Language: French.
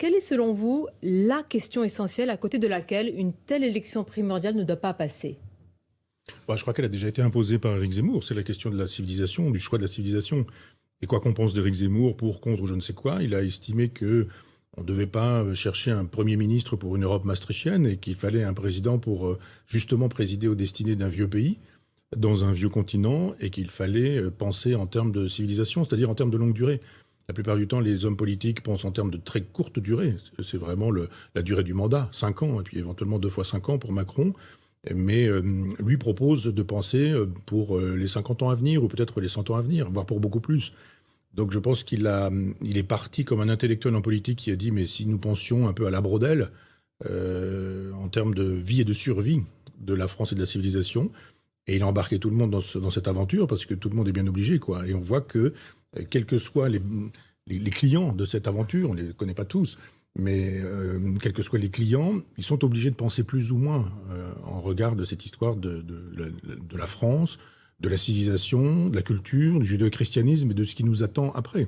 Quelle est selon vous la question essentielle à côté de laquelle une telle élection primordiale ne doit pas passer? Je crois qu'elle a déjà été imposée par Éric Zemmour. C'est la question de la civilisation, du choix de la civilisation. Et quoi qu'on pense d'Éric Zemmour, pour, contre ou je ne sais quoi, il a estimé que on ne devait pas chercher un Premier ministre pour une Europe maastrichtienne et qu'il fallait un président pour justement présider aux destinées d'un vieux pays, dans un vieux continent, et qu'il fallait penser en termes de civilisation, c'est-à-dire en termes de longue durée. La plupart du temps, les hommes politiques pensent en termes de très courte durée. C'est vraiment la durée du mandat, 5 ans, et puis éventuellement 2 fois 5 ans pour Macron. Mais lui propose de penser pour les 50 ans à venir, ou peut-être les 100 ans à venir, voire pour beaucoup plus. Donc je pense il est parti comme un intellectuel en politique qui a dit, mais si nous pensions un peu à la Brodel, en termes de vie et de survie de la France et de la civilisation, et il a embarqué tout le monde dans cette aventure, parce que tout le monde est bien obligé, quoi. Et on voit que, quels que soient les clients de cette aventure, on ne les connaît pas tous, mais quels que soient les clients, ils sont obligés de penser plus ou moins en regard de cette histoire de la France, de la civilisation, de la culture, du judéo-christianisme et de ce qui nous attend après.